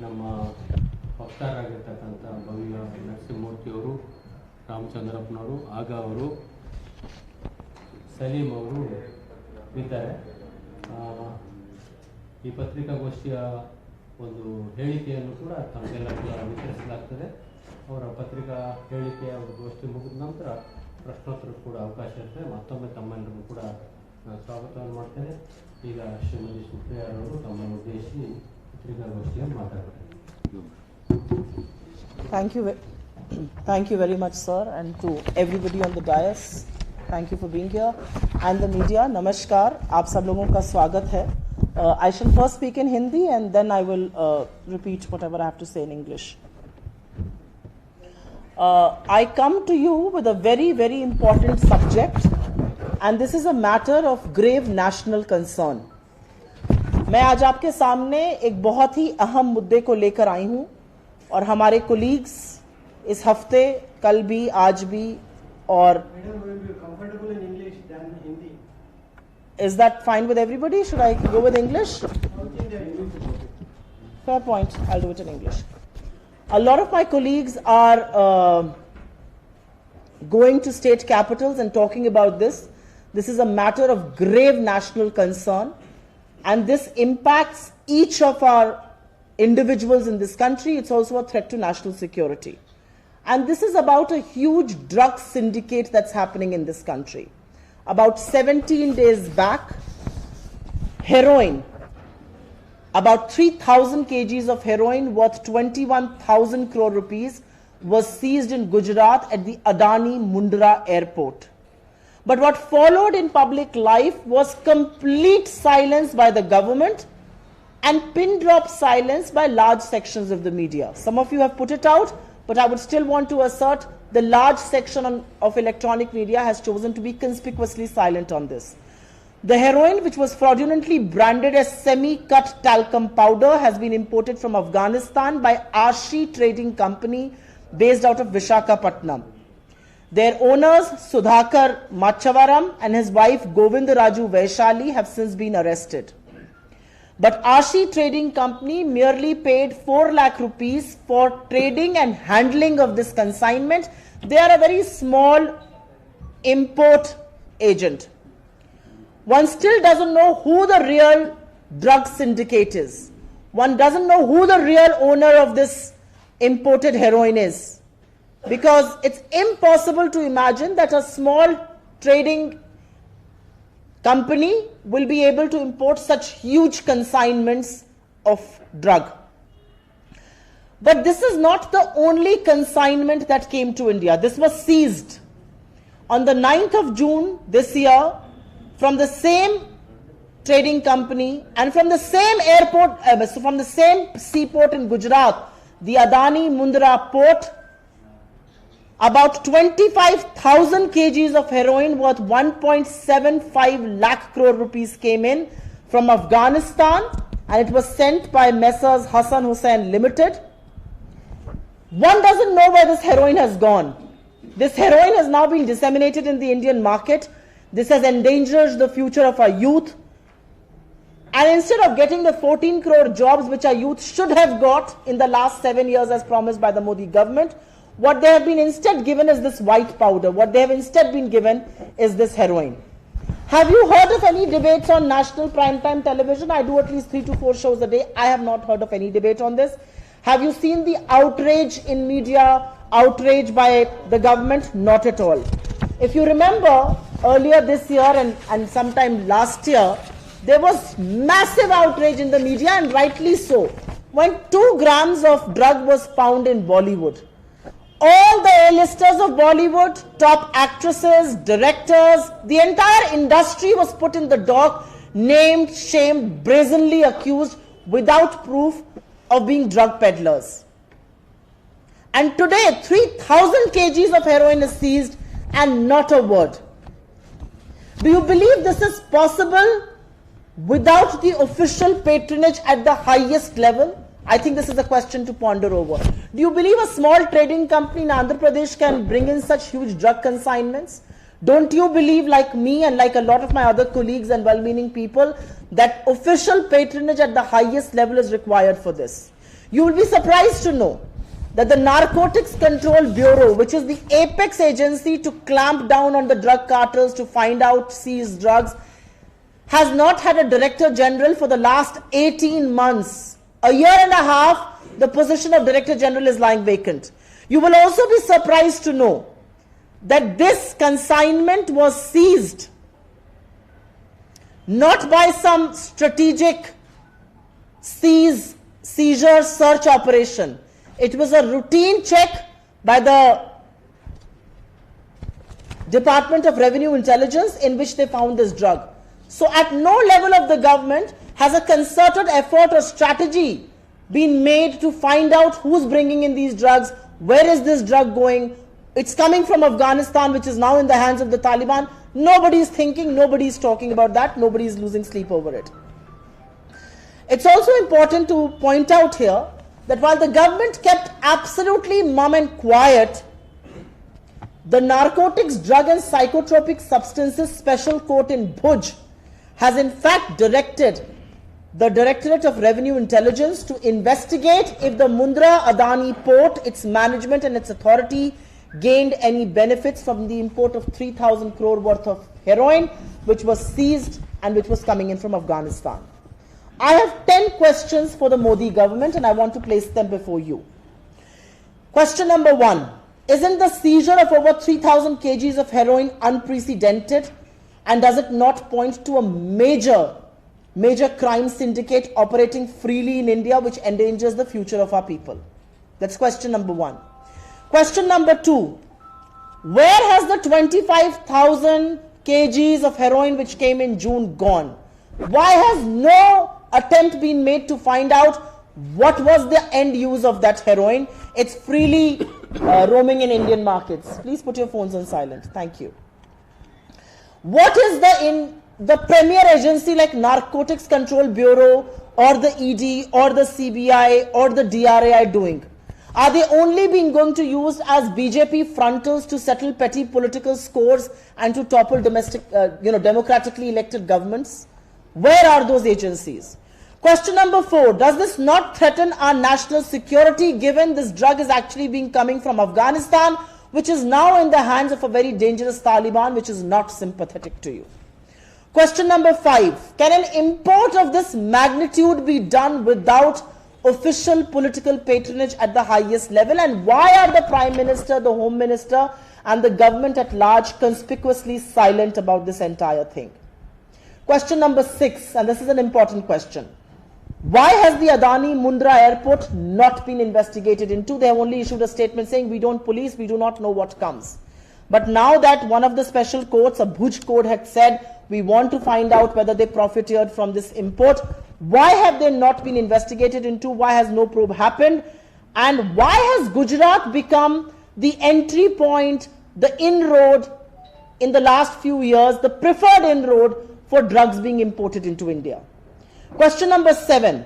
ನಮ್ಮ ವಕ್ತಾರರಾಗಿರ್ತಕ್ಕಂಥ ಭವ್ಯ ನರಸಿಂಹಮೂರ್ತಿಯವರು, ರಾಮಚಂದ್ರಪ್ಪನವರು, ಆಗ ಅವರು, ಸಲೀಂ ಅವರು ಇದ್ದಾರೆ. ಈ ಪತ್ರಿಕಾಗೋಷ್ಠಿಯ ಒಂದು ಹೇಳಿಕೆಯನ್ನು ಕೂಡ ತಮಗೆಲ್ಲ ಕೂಡ ವಿತರಿಸಲಾಗ್ತದೆ. ಅವರ ಪತ್ರಿಕಾ ಹೇಳಿಕೆಯ ಒಂದು ಗೋಷ್ಠಿ ಮುಗಿದ ನಂತರ ಪ್ರಶ್ನೋತ್ತರ ಕೂಡ ಅವಕಾಶ ಇರ್ತದೆ. ಮತ್ತೊಮ್ಮೆ ತಮ್ಮೆಲ್ಲರಿಗೂ ಕೂಡ ಸ್ವಾಗತವನ್ನು ಮಾಡ್ತೇನೆ. ಈಗ ಶ್ರೀಮತಿ ಸುಪ್ರಿಯಾರವರು ತಮ್ಮನ್ನು ಉದ್ದೇಶಿಸಿ ಪತ್ರಿಕಾಗೋಷ್ಠಿಯಲ್ಲಿ ಮಾತಾಡ್ತಾರೆ. Thank you very much, sir, and to everybody on the dais. Thank you for being here. And the media, namaskar. आप सब लोगों का स्वागत है. I shall first speak in Hindi and then I will repeat whatever I have to say in English. I come to you with a very, very important subject, and this is a matter of grave national concern. मैं आज आपके सामने एक बहुत ही अहम मुद्दे को लेकर आई हूं और हमारे कोलीग्स इस हफ्ते, कल भी, आज भी और comfortable in English than Hindi. Is that fine with everybody? Should I go with English? Fair point. I'll do it in English. A lot of my colleagues are going to state capitals and talking about this. This is a matter of grave national concern, and this impacts each of our individuals in this country. It's also a threat to national security. And this is about a huge drug syndicate that's happening in this country. About 17 days back, heroin, about 3,000 kgs of heroin worth 21,000 crore rupees was seized in Gujarat at the Adani Mundra airport. But what followed in public life was complete silence by the government and pin drop silence by large sections of the media. Some of you have put it out, but I would still want to assert the large section of electronic media has chosen to be conspicuously silent on this. The heroin, which was fraudulently branded as semi-cut talcum powder, has been imported from Afghanistan by Ashi Trading Company based out of Visakhapatnam. Their owners, Sudhakar Machavaram and his wife Govindaraju Vaishali, have since been arrested. But Ashi Trading Company merely paid 4 lakh rupees for trading and handling of this consignment. They are a very small import agent. One still doesn't know who the real drug syndicate is. One doesn't know who the real owner of this imported heroin is. Because it's impossible to imagine that a small trading company will be able to import such huge consignments of drug. But this is not the only consignment that came to India. This was seized on the 9th of June this year from the same trading company and from the same airport, from the same seaport in Gujarat, the Adani Mundra port. About 25,000 kgs of heroin worth 1.75 lakh crore rupees came in from Afghanistan, and it was sent by Messrs Hassan Hussain Limited. One doesn't know where this heroin has gone. This heroin has now been disseminated in the Indian market. This has endangered the future of our youth. And instead of getting the 14 crore jobs which our youth should have got in the last 7 years as promised by the Modi government, what they have been instead given is this white powder. What they have instead been given is this heroin. Have you heard of any debates on national primetime television? I do at least 3 to 4 shows a day. I have not heard of any debate on this. Have you seen the outrage in media, outrage by the government? Not at all. If you remember, earlier this year and sometime last year, there was massive outrage in the media, and rightly so, when 2 grams of drug was found in Bollywood. All the A-listers of Bollywood, top actresses, directors, the entire industry was put in the dock, named, shamed, brazenly accused without proof of being drug peddlers. And today 3,000 kgs of heroin is seized and not a word. Do you believe this is possible without the official patronage at the highest level? I think this is a question to ponder over. Do you believe a small trading company in Andhra Pradesh can bring in such huge drug consignments? Don't you believe, like me and like a lot of my other colleagues and well-meaning people, that official patronage at the highest level is required for this? You will be surprised to know that the Narcotics Control Bureau, which is the apex agency to clamp down on the drug cartels to find out seized drugs, has not had a Director General for the last 18 months. A year and a half, the position of Director General is lying vacant. You will also be surprised to know that this consignment was seized not by some strategic seizure search operation. It was a routine check by the Department of Revenue Intelligence in which they found this drug. So at no level of the government has a concerted effort or strategy been made to find out who's bringing in these drugs, where is this drug going. It's coming from Afghanistan, which is now in the hands of the Taliban. Nobody is thinking, nobody is talking about that, nobody is losing sleep over it. It's also important to point out here that while the government kept absolutely mum and quiet, the Narcotics, Drug and Psychotropic Substances Special Court in Bhuj has in fact directed the Directorate of Revenue Intelligence to investigate if the Mundra Adani port, its management and its authority gained any benefits from the import of 3,000 crore worth of heroin, which was seized and which was coming in from Afghanistan. I have 10 questions for the Modi government and I want to place them before you. Question number 1. Isn't the seizure of over 3,000 kgs of heroin unprecedented? And does it not point to a major crime syndicate operating freely in India which endangers the future of our people? That's question number 1. Question number 2. Where has the 25,000 kgs of heroin which came in June gone? Why has no attempt been made to find out what was the end use of that heroin? It's freely roaming in Indian markets. Please put your phones on silent. Thank you. What is the premier agency like Narcotics Control Bureau or the ED or the CBI or the DRAI doing? Are they only being going to use as BJP frontals to settle petty political scores and to topple democratically elected governments? Where are those agencies? Question number 4. Does this not threaten our national security given this drug is actually being coming from Afghanistan, which is now in the hands of a very dangerous Taliban which is not sympathetic to you? Question number 5. Can an import of this magnitude be done without official political patronage at the highest level? And why are the Prime Minister, the Home Minister and the government at large conspicuously silent about this entire thing? Question number 6, and this is an important question. Why has the Adani Mundra airport not been investigated into? They have only issued a statement saying we don't police, we do not know what comes. But now that one of the special courts, a Bhuj court, had said we want to find out whether they profiteered from this import, why have they not been investigated into? Why has no probe happened? And why has Gujarat become the entry point, the inroad in the last few years, the preferred inroad for drugs being imported into India? Question number 7.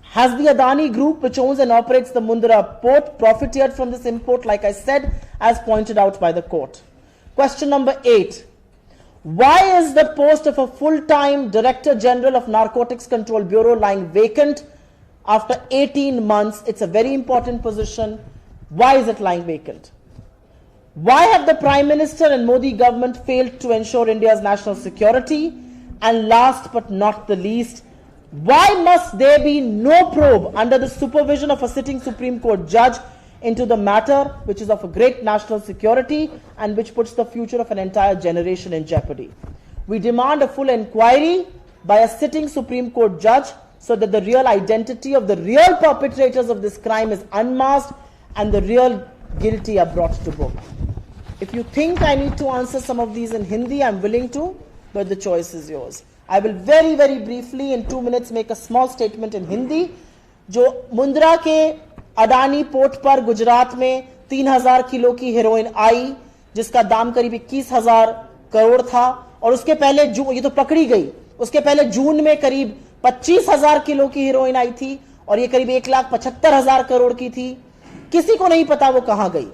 Has the Adani Group, which owns and operates the Mundra port, profiteered from this import, like I said, as pointed out by the court? Question number 8. Why is the post of a full-time Director General of Narcotics Control Bureau lying vacant after 18 months? It's a very important position. Why is it lying vacant? Why have the Prime Minister and Modi government failed to ensure India's national security? And last but not the least, why must there be no probe under the supervision of a sitting Supreme Court judge into the matter which is of a great national security and which puts the future of an entire generation in jeopardy? We demand a full inquiry by a sitting Supreme Court judge so that the real identity of the real perpetrators of this crime is unmasked and the real guilty are brought to book. If you think I need to answer some of these in Hindi, I'm willing to, but the choice is yours. I will very, very briefly in 2 minutes make a small statement in Hindi. जो मुंद्रा के Adani port पर गुजरात में 3,000 kilo की heroin आई, जिसका दाम करीब 21,000 करोड़ था, और उसके पहले ये तो पकड़ी गई, उसके पहले जून में करीब 25,000 किलो की हेरोइन आई थी और ये करीब 1,75,000 करोड़ की थी. किसी को नहीं पता वो कहां गई.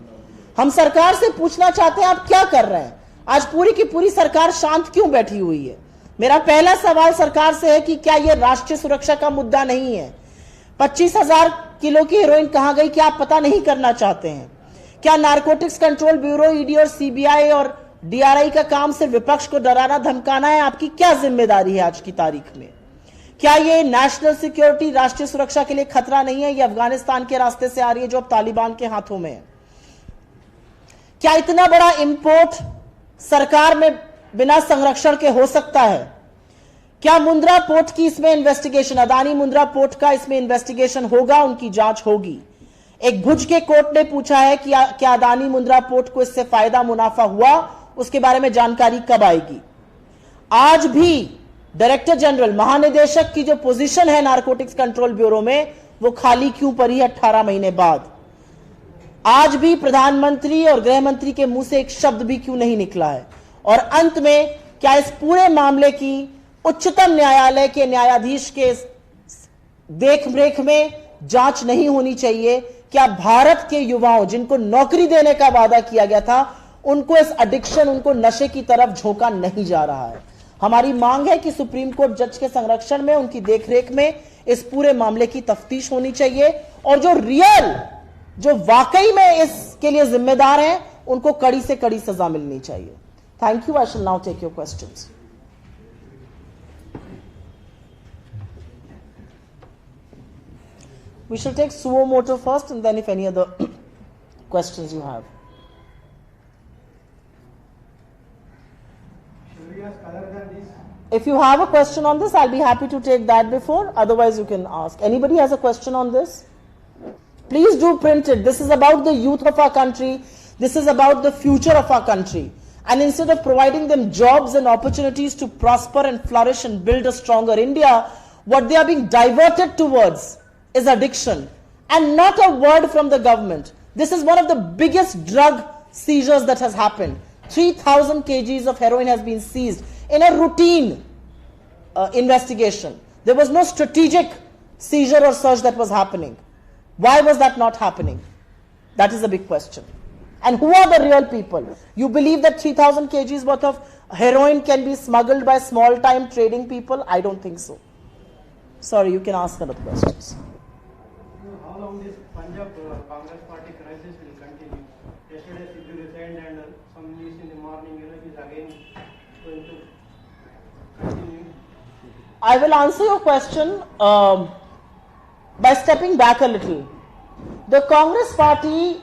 हम सरकार से पूछना चाहते हैं आप क्या कर रहे हैं. आज पूरी की पूरी सरकार शांत क्यों बैठी हुई है. मेरा पहला सवाल सरकार से है कि क्या यह राष्ट्रीय सुरक्षा का मुद्दा नहीं है. 25,000 किलो की हेरोइन कहां गई क्या आप पता नहीं करना चाहते हैं? क्या नारकोटिक्स कंट्रोल ब्यूरो, ईडी और सीबीआई और डीआरआई का काम सिर्फ विपक्ष को डराना धमकाना है? आपकी क्या जिम्मेदारी है आज की तारीख में? क्या ये नेशनल सिक्योरिटी, राष्ट्रीय सुरक्षा के लिए खतरा नहीं है? ये अफगानिस्तान के रास्ते से आ रही है जो अब तालिबान के हाथों में है। क्या इतना बड़ा इंपोर्ट सरकार में बिना संरक्षण के हो सकता है? क्या मुंद्रा पोर्ट की इसमें इन्वेस्टिगेशन, अदानी मुंद्रा पोर्ट का इसमें इन्वेस्टिगेशन होगा, उनकी जांच होगी। एक भुज के कोर्ट ने पूछा है कि क्या अदानी मुंद्रा पोर्ट को इससे फायदा मुनाफा हुआ, उसके बारे में जानकारी कब आएगी? आज भी डायरेक्टर जनरल, महानिदेशक की जो पोजीशन है नारकोटिक्स कंट्रोल ब्यूरो में, वो खाली क्यों पड़ी है 18 महीने बाद? आज भी प्रधानमंत्री और गृह मंत्री के मुंह से एक शब्द भी क्यों नहीं निकला है? और अंत में क्या इस पूरे मामले की उच्चतम न्यायालय के न्यायाधीश के देखरेख में जांच नहीं होनी चाहिए? क्या भारत के युवाओं जिनको नौकरी देने का वादा किया गया था, उनको इस एडिक्शन, उनको नशे की तरफ झोंका नहीं जा रहा है? हमारी मांग है कि सुप्रीम कोर्ट जज के संरक्षण में, उनकी देखरेख में इस पूरे मामले की तफ्तीश होनी चाहिए और जो वाकई में इसके लिए जिम्मेदार हैं, उनको कड़ी से कड़ी सजा मिलनी चाहिए। Thank you. I shall now take your questions. We shall take suo motu first and then if any other questions you have. Should we ask other than this? If you have a question on this, I'll be happy to take that before. Otherwise, you can ask. Anybody has a question on this? Please do print it. This is about the youth of our country. This is about the future of our country. And instead of providing them jobs and opportunities to prosper and flourish and build a stronger India, what they are being diverted towards is addiction, and not a word from the government. This is one of the biggest drug seizures that has happened. 3,000 kgs of heroin has been seized in a routine investigation. There was no strategic seizure or search that was happening. Why was that not happening? That is a big question. And who are the real people? You believe that 3,000 kgs worth of heroin can be smuggled by small-time trading people? I don't think so. Sorry, you can ask other questions. How long this Punjab Congress Party crisis will continue? Yesterday Sidhu resigned and some news in the morning, is again going to continue. I will answer your question by stepping back a little. The Congress Party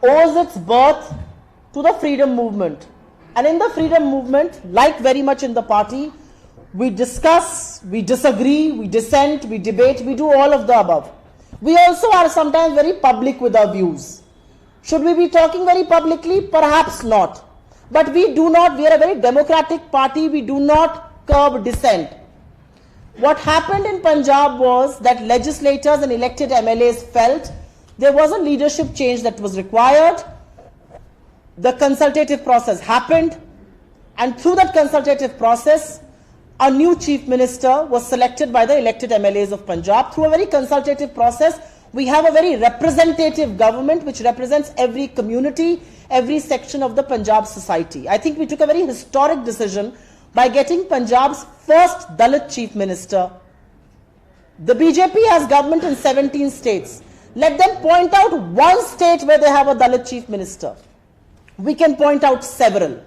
owes its birth to the freedom movement. And in the freedom movement, like very much in the party, we discuss, we disagree, we dissent, we debate, we do all of the above. We also are sometimes very public with our views. Should we be talking very publicly? Perhaps not. But we are a very democratic party, we do not curb dissent. What happened in Punjab was that legislators and elected MLAs felt there was a leadership change that was required. The consultative process happened, and through that consultative process, a new chief minister was selected by the elected MLAs of Punjab. Through a very consultative process, we have a very representative government which represents every community, every section of the Punjab society. I think we took a very historic decision by getting Punjab's first Dalit chief minister. The BJP has government in 17 states. Let them point out one state where they have a Dalit chief minister. We can point out several.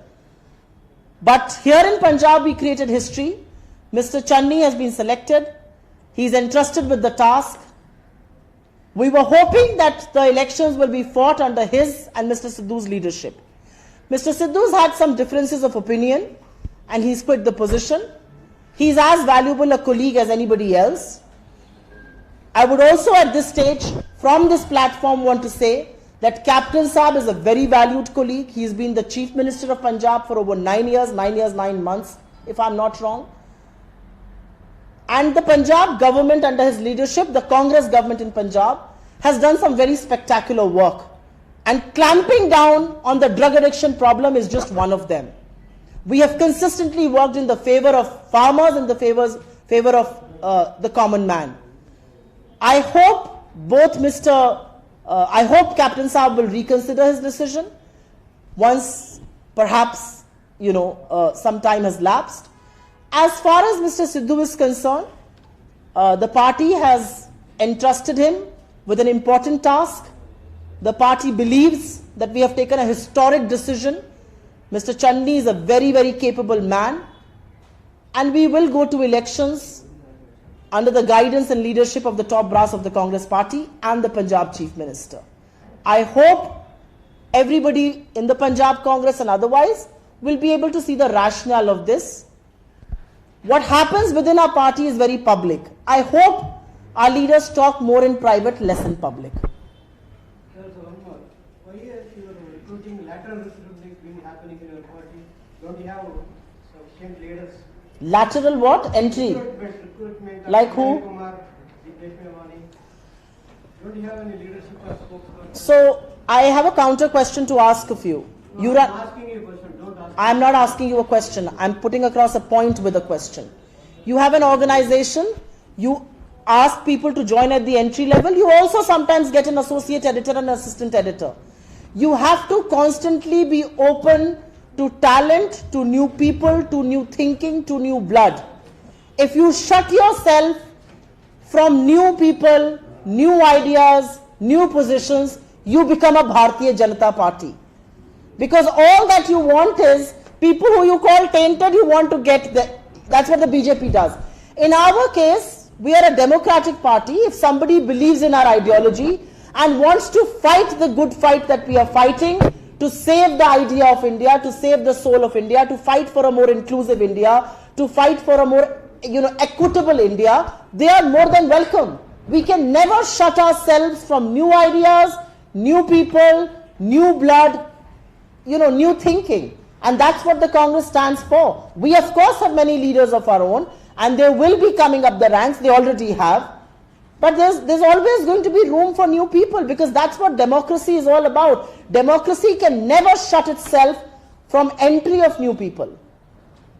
But here in Punjab, we created history. Mr. Channi has been selected. He is entrusted with the task. We were hoping that the elections will be fought under his and Mr. Sidhu's leadership. Mr. Sidhu's had some differences of opinion and he's quit the position. He's as valuable a colleague as anybody else. I would also at this stage, from this platform, want to say that Captain Saab is a very valued colleague. He's been the Chief Minister of Punjab for over 9 years, 9 months, if I'm not wrong. And the Punjab government under his leadership, the Congress government in Punjab, has done some very spectacular work. And clamping down on the drug addiction problem is just one of them. We have consistently worked in the favor of farmers and the favor of the common man. I hope I hope Captain Saab will reconsider his decision once perhaps, some time has lapsed. As far as Mr. Sidhu is concerned, the party has entrusted him with an important task. The party believes that we have taken a historic decision. Mr. Channi is a very, very capable man, and we will go to elections under the guidance and leadership of the top brass of the Congress party and the Punjab Chief Minister. I hope everybody in the Punjab Congress and otherwise will be able to see the rationale of this. What happens within our party is very public. I hope our leaders talk more in private, less in public. There's one more. Why is your recruiting, lateral recruiting been happening in your party? Don't you have sufficient leaders? Lateral what? Entry. Recruitment. Like who? Kumar, Jitesh Mewani. Don't you have any leadership or spokesperson? So I have a counter question to ask of you. No, I'm asking you a question. Don't ask. I'm not asking you a question. I'm putting across a point with a question. You have an organization. You ask people to join at the entry level. You also sometimes get an associate editor and an assistant editor. You have to constantly be open to talent, to new people, to new thinking, to new blood. If you shut yourself from new people, new ideas, new positions, you become a Bharatiya Janata Party. Because all that you want is people who you call tainted, you want to get there. That's what the BJP does. In our case, we are a democratic party. If somebody believes in our ideology and wants to fight the good fight that we are fighting, to save the idea of India, to save the soul of India, to fight for a more inclusive India, to fight for a more equitable India, they are more than welcome. We can never shut ourselves from new ideas, new people, new blood, new thinking. And that's what the Congress stands for. We of course have many leaders of our own, and they will be coming up the ranks, they already have. But there's always going to be room for new people, because that's what democracy is all about. Democracy can never shut itself from entry of new people.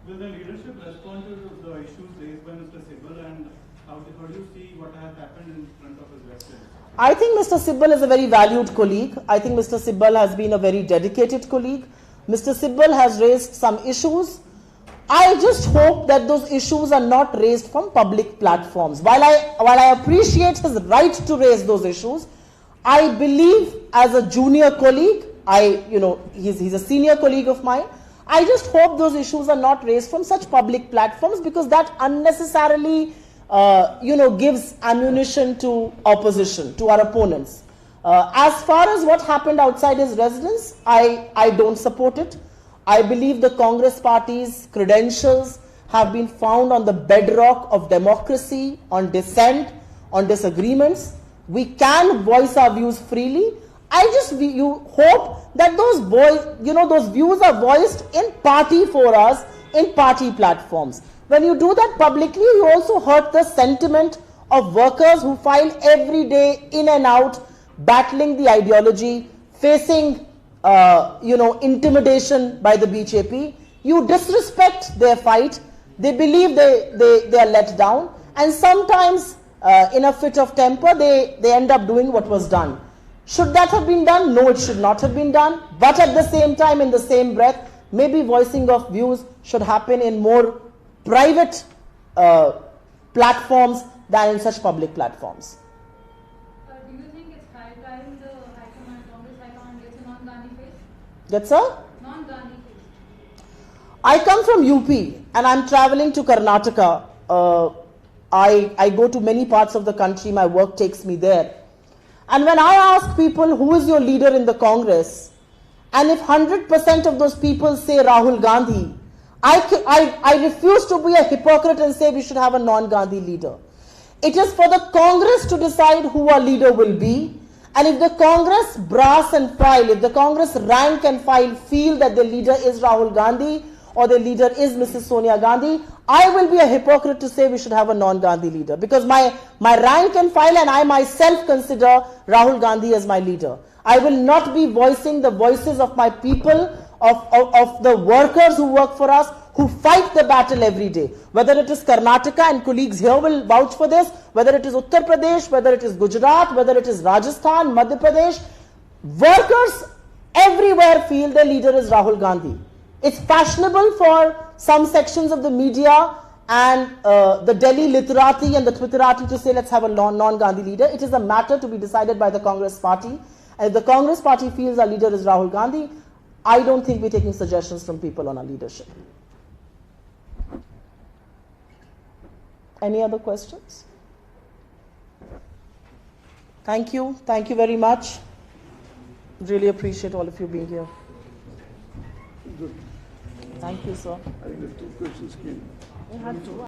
Will the leadership respond to the issues raised by Mr. Sibal, and how do you see what has happened in front of his residence? I think Mr. Sibal is a very valued colleague. I think Mr. Sibal has been a very dedicated colleague. Mr. Sibal has raised some issues. I just hope that those issues are not raised from public platforms. While I appreciate his right to raise those issues, I believe as a junior colleague, he's a senior colleague of mine, I just hope those issues are not raised from such public platforms, because that unnecessarily gives ammunition to opposition, to our opponents. As far as what happened outside his residence, I don't support it. I believe the Congress party's credentials have been found on the bedrock of democracy, on dissent, on disagreements. We can voice our views freely. You hope that those views are voiced in party forums, in party platforms. When you do that publicly, you also hurt the sentiment of workers who file every day in and out, battling the ideology, facing intimidation by the BJP. You disrespect their fight. They believe they are let down, and sometimes in a fit of temper they end up doing what was done. Should that have been done? No, it should not have been done. But at the same time, in the same breath, maybe voicing of views should happen in more private platforms than in such public platforms. Do you think it's high time the Congress High Command gets a non-Gandhi face? That's a Non-Gandhi face. I come from UP and I'm traveling to Karnataka. I go to many parts of the country. My work takes me there. And when I ask people who is your leader in the Congress, and if 100% of those people say Rahul Gandhi, I refuse to be a hypocrite and say we should have a non-Gandhi leader. It is for the Congress to decide who our leader will be. And if the Congress brass and file, if the Congress rank and file feel that the leader is Rahul Gandhi or the leader is Mrs. Sonia Gandhi, I will be a hypocrite to say we should have a non-Gandhi leader, because my rank and file and I myself consider Rahul Gandhi as my leader. I will not be voicing the voices of my people, of the workers who work for us, who fight the battle every day. Whether it is Karnataka, and colleagues here will vouch for this, whether it is Uttar Pradesh, whether it is Gujarat, whether it is Rajasthan, Madhya Pradesh, workers everywhere feel their leader is Rahul Gandhi. It's fashionable for some sections of the media and the Delhi literati and the Twitterati to say let's have a non-Gandhi leader. It is a matter to be decided by the Congress party. And if the Congress party feels our leader is Rahul Gandhi, I don't think we're taking suggestions from people on our leadership. Any other questions? Thank you. Thank you very much. Really appreciate all of you being here. Good. Thank you, sir. I think the two questions came. We had two.